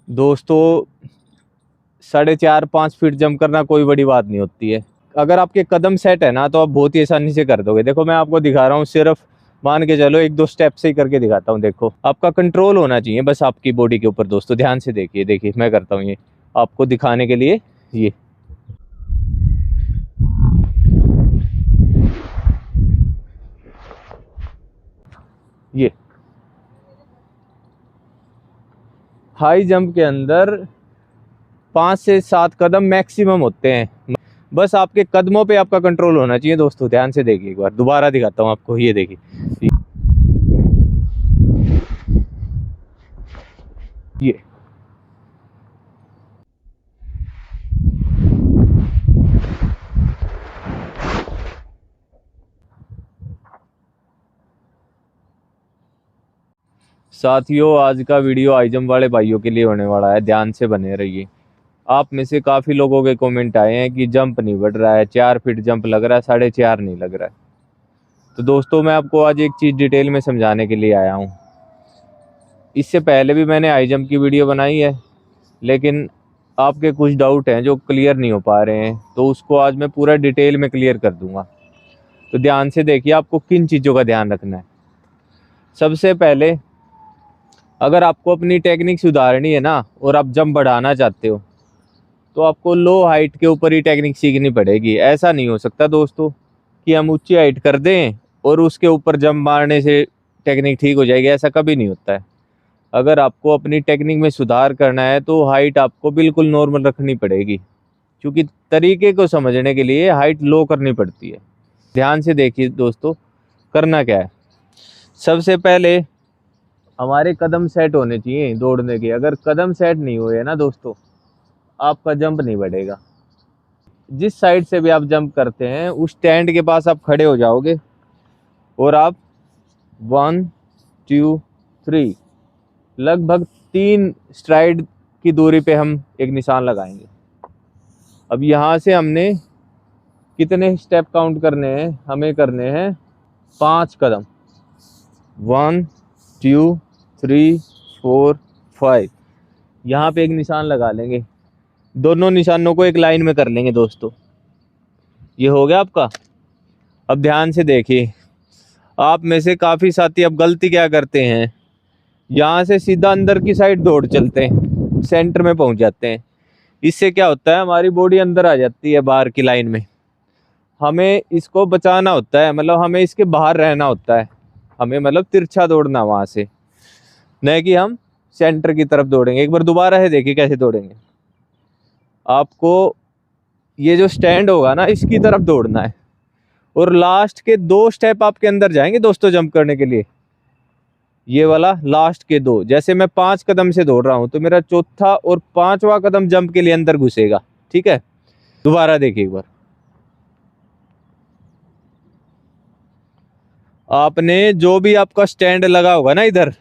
दोस्तों 4.5-5 feet jump करना कोई बड़ी बात नहीं होती है। अगर आपके कदम सेट है ना तो आप बहुत ही आसानी से कर दोगे। देखो मैं आपको दिखा रहा हूँ, सिर्फ मान के चलो 1-2 स्टेप से ही करके दिखाता हूँ। देखो आपका कंट्रोल होना चाहिए बस आपकी बॉडी के ऊपर। दोस्तों ध्यान से देखिए, देखिए मैं करता हूँ ये आपको दिखाने के लिए। ये हाई जंप के अंदर 5 से 7 कदम मैक्सिमम होते हैं। बस आपके कदमों पे आपका कंट्रोल होना चाहिए। दोस्तों ध्यान से देखिए, एक बार दोबारा दिखाता हूँ आपको। ये देखिए ये साथियों, आज का वीडियो हाई जंप वाले भाइयों के लिए होने वाला है, ध्यान से बने रहिए। आप में से काफ़ी लोगों के कमेंट आए हैं कि जंप नहीं बढ़ रहा है, 4 फीट जंप लग रहा है, 4.5 नहीं लग रहा है। तो दोस्तों मैं आपको आज एक चीज़ डिटेल में समझाने के लिए आया हूँ। इससे पहले भी मैंने हाई जंप की वीडियो बनाई है, लेकिन आपके कुछ डाउट हैं जो क्लियर नहीं हो पा रहे हैं, तो उसको आज मैं पूरा डिटेल में क्लियर कर दूंगा। तो ध्यान से देखिए आपको किन चीज़ों का ध्यान रखना है। सबसे पहले, अगर आपको अपनी टेक्निक सुधारनी है ना और आप जंप बढ़ाना चाहते हो, तो आपको लो हाइट के ऊपर ही टेक्निक सीखनी पड़ेगी। ऐसा नहीं हो सकता दोस्तों कि हम ऊंची हाइट कर दें और उसके ऊपर जंप मारने से टेक्निक ठीक हो जाएगी। ऐसा कभी नहीं होता है। अगर आपको अपनी टेक्निक में सुधार करना है तो हाइट आपको बिल्कुल नॉर्मल रखनी पड़ेगी, क्योंकि तरीके को समझने के लिए हाइट लो करनी पड़ती है। ध्यान से देखिए दोस्तों, करना क्या है। सबसे पहले हमारे कदम सेट होने चाहिए दौड़ने के। अगर कदम सेट नहीं हुए ना दोस्तों, आपका जंप नहीं बढ़ेगा। जिस साइड से भी आप जंप करते हैं उस स्टैंड के पास आप खड़े हो जाओगे और आप 1 2 3 लगभग 3 स्ट्राइड की दूरी पे हम एक निशान लगाएंगे। अब यहाँ से हमने कितने स्टेप काउंट करने हैं? हमें करने हैं 5 कदम। 1 2 3 4 5। यहाँ पे एक निशान लगा लेंगे, दोनों निशानों को एक लाइन में कर लेंगे दोस्तों। ये हो गया आपका। अब ध्यान से देखिए, आप में से काफ़ी साथी अब गलती क्या करते हैं, यहाँ से सीधा अंदर की साइड दौड़ चलते हैं, सेंटर में पहुँच जाते हैं। इससे क्या होता है, हमारी बॉडी अंदर आ जाती है बाहर की लाइन में। हमें इसको बचाना होता है, मतलब हमें इसके बाहर रहना होता है। हमें मतलब तिरछा दौड़ना वहाँ से, न कि हम सेंटर की तरफ दौड़ेंगे। एक बार दोबारा है देखिए कैसे दौड़ेंगे। आपको ये जो स्टैंड होगा ना, इसकी तरफ दौड़ना है और लास्ट के 2 स्टेप आपके अंदर जाएंगे दोस्तों जंप करने के लिए। ये वाला लास्ट के 2, जैसे मैं 5 कदम से दौड़ रहा हूँ तो मेरा चौथा और 5वां कदम जंप के लिए अंदर घुसेगा। ठीक है, दोबारा देखिए एक बार। आपने जो भी आपका स्टैंड लगा होगा ना, इधर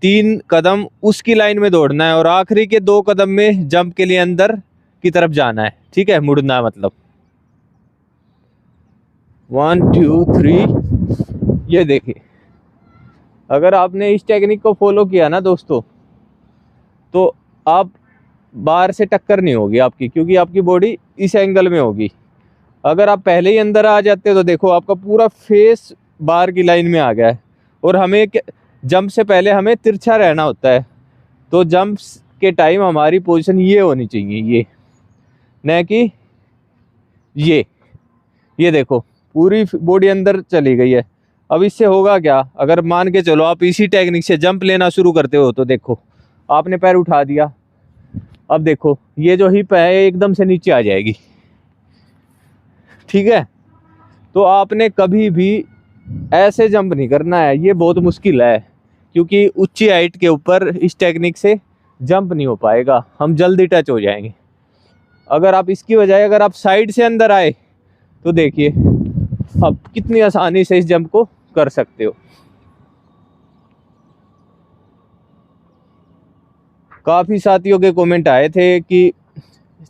3 कदम उसकी लाइन में दौड़ना है और आखिरी के 2 कदम में जंप के लिए अंदर की तरफ जाना है। ठीक है, मुड़ना है मतलब। 1 2 3। ये देखिए, अगर आपने इस टेक्निक को फॉलो किया ना दोस्तों, तो आप बाहर से टक्कर नहीं होगी आपकी, क्योंकि आपकी बॉडी इस एंगल में होगी। अगर आप पहले ही अंदर आ जाते तो देखो आपका पूरा फेस बाहर की लाइन में आ गया है। और हमें जंप से पहले हमें तिरछा रहना होता है, तो जंप के टाइम हमारी पोजीशन ये होनी चाहिए, ये, न कि ये देखो पूरी बॉडी अंदर चली गई है। अब इससे होगा क्या, अगर मान के चलो आप इसी टेक्निक से जंप लेना शुरू करते हो, तो देखो आपने पैर उठा दिया, अब देखो ये जो हिप है एकदम से नीचे आ जाएगी। ठीक है, तो आपने कभी भी ऐसे जंप नहीं करना है, ये बहुत मुश्किल है, क्योंकि ऊंची हाइट के ऊपर इस टेक्निक से जंप नहीं हो पाएगा, हम जल्दी टच हो जाएंगे। अगर आप इसकी बजाय अगर आप साइड से अंदर आए तो देखिए आप कितनी आसानी से इस जंप को कर सकते हो। काफ़ी साथियों के कमेंट आए थे कि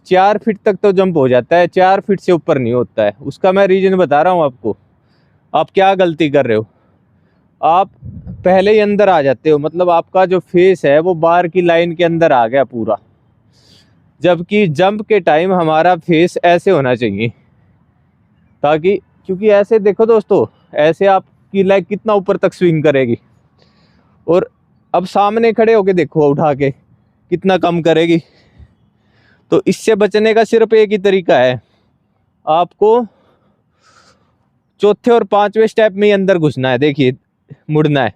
4 फीट तक तो जंप हो जाता है, 4 फीट से ऊपर नहीं होता है। उसका मैं रीज़न बता रहा हूँ आपको। आप क्या गलती कर रहे हो, आप पहले ही अंदर आ जाते हो, मतलब आपका जो फेस है वो बार की लाइन के अंदर आ गया पूरा। जबकि जंप के टाइम हमारा फेस ऐसे होना चाहिए, ताकि क्योंकि ऐसे देखो दोस्तों, ऐसे आपकी लेग कितना ऊपर तक स्विंग करेगी, और अब सामने खड़े होके देखो उठा के कितना कम करेगी। तो इससे बचने का सिर्फ एक ही तरीका है, आपको चौथे और पांचवें स्टेप में ही अंदर घुसना है। देखिए, मुड़ना है।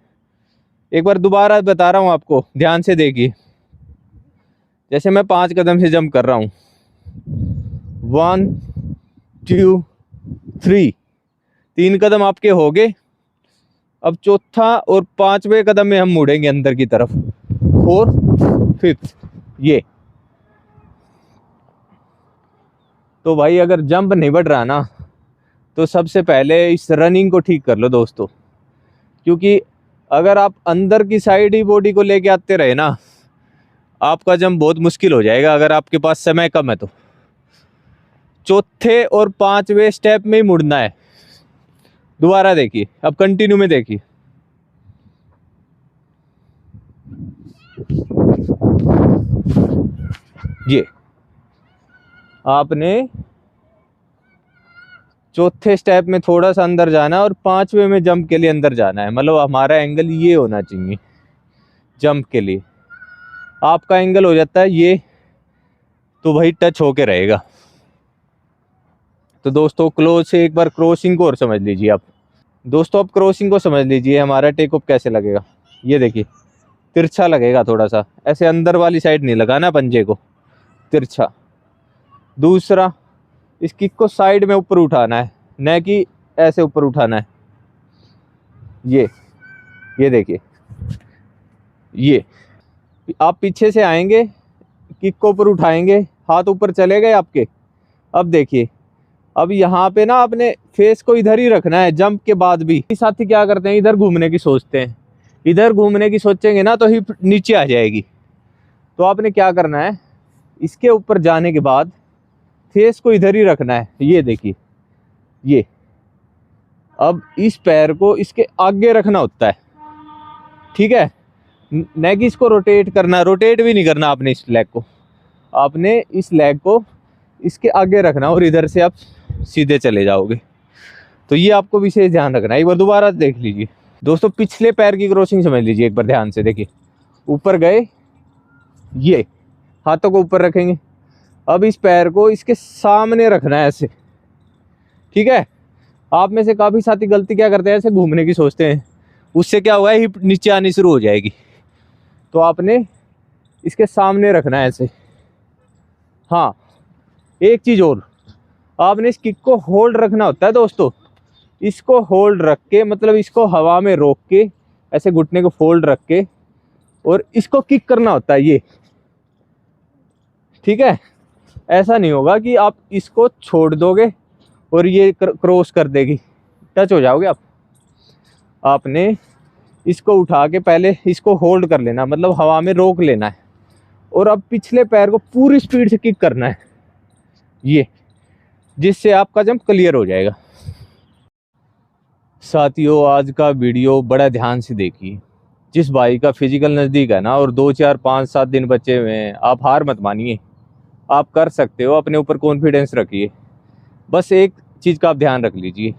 एक बार दोबारा बता रहा हूँ आपको, ध्यान से देखिए। जैसे मैं 5 कदम से जंप कर रहा हूँ, 1 2 3, 3 कदम आपके हो गए। अब चौथा और पांचवें कदम में हम मुड़ेंगे अंदर की तरफ, 4 5 ये। तो भाई अगर जंप नहीं बढ़ रहा ना, तो सबसे पहले इस रनिंग को ठीक कर लो दोस्तों। क्योंकि अगर आप अंदर की साइड ही बॉडी को लेके आते रहे ना, आपका जंप बहुत मुश्किल हो जाएगा अगर आपके पास समय कम है तो। चौथे और पांचवें स्टेप में ही मुड़ना है। दोबारा देखिए, अब कंटिन्यू में देखिए। ये आपने चौथे स्टेप में थोड़ा सा अंदर जाना है और पांचवें में जंप के लिए अंदर जाना है। मतलब हमारा एंगल ये होना चाहिए जंप के लिए। आपका एंगल हो जाता है ये, तो वही टच होके रहेगा। तो दोस्तों क्लोज से एक बार क्रॉसिंग को और समझ लीजिए आप। दोस्तों अब क्रॉसिंग को समझ लीजिए, हमारा टेक ऑफ कैसे लगेगा। ये देखिए, तिरछा लगेगा थोड़ा सा, ऐसे अंदर वाली साइड नहीं लगाना पंजे को, तिरछा। दूसरा, इस किक को साइड में ऊपर उठाना है, न कि ऐसे ऊपर उठाना है। ये देखिए, ये आप पीछे से आएंगे, किक को ऊपर उठाएंगे, हाथ ऊपर चले गए आपके। अब देखिए, अब यहाँ पे ना आपने फेस को इधर ही रखना है जंप के बाद भी। साथी क्या करते हैं, इधर घूमने की सोचते हैं। इधर घूमने की सोचेंगे ना तो हिप नीचे आ जाएगी। तो आपने क्या करना है, इसके ऊपर जाने के बाद फेस को इधर ही रखना है। ये देखिए, ये अब इस पैर को इसके आगे रखना होता है, ठीक है। न कि इसको रोटेट करना, रोटेट भी नहीं करना आपने इस लेग को। आपने इस लेग को इसके आगे रखना और इधर से आप सीधे चले जाओगे। तो ये आपको विशेष ध्यान रखना है। एक बार दोबारा देख लीजिए दोस्तों, पिछले पैर की क्रॉसिंग समझ लीजिए एक बार ध्यान से। देखिए, ऊपर गए, ये हाथों को ऊपर रखेंगे। अब इस पैर को इसके सामने रखना है ऐसे, ठीक है। आप में से काफ़ी साथी गलती क्या करते हैं, ऐसे घूमने की सोचते हैं। उससे क्या हुआ है, हिप नीचे आनी शुरू हो जाएगी। तो आपने इसके सामने रखना है ऐसे। हाँ, एक चीज़ और, आपने इस किक को होल्ड रखना होता है दोस्तों। इसको होल्ड रख के, मतलब इसको हवा में रोक के, ऐसे घुटने को फोल्ड रख के, और इसको किक करना होता है ये, ठीक है। ऐसा नहीं होगा कि आप इसको छोड़ दोगे और ये क्रॉस कर देगी, टच हो जाओगे आप। आपने इसको उठा के पहले इसको होल्ड कर लेना, मतलब हवा में रोक लेना है, और अब पिछले पैर को पूरी स्पीड से किक करना है ये, जिससे आपका जंप क्लियर हो जाएगा। साथियों, आज का वीडियो बड़ा ध्यान से देखिए। जिस भाई का फिजिकल नज़दीक है ना, और 2 4 5 7 दिन बचे हुए हैं, आप हार मत मानिए, आप कर सकते हो। अपने ऊपर कॉन्फिडेंस रखिए। बस एक चीज़ का आप ध्यान रख लीजिए,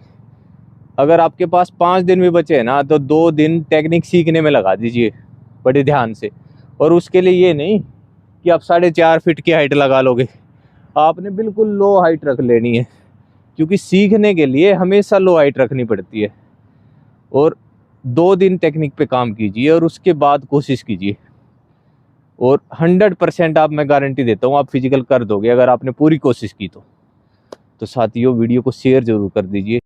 अगर आपके पास 5 दिन भी बचे हैं ना, तो 2 दिन टेक्निक सीखने में लगा दीजिए बड़े ध्यान से। और उसके लिए ये नहीं कि आप 4.5 फीट की हाइट लगा लोगे, आपने बिल्कुल लो हाइट रख लेनी है, क्योंकि सीखने के लिए हमेशा लो हाइट रखनी पड़ती है। और 2 दिन टेक्निक पे काम कीजिए और उसके बाद कोशिश कीजिए, और 100% आप, मैं गारंटी देता हूँ, आप फिजिकल कर दोगे अगर आपने पूरी कोशिश की तो। साथियों, वीडियो को शेयर ज़रूर कर दीजिए।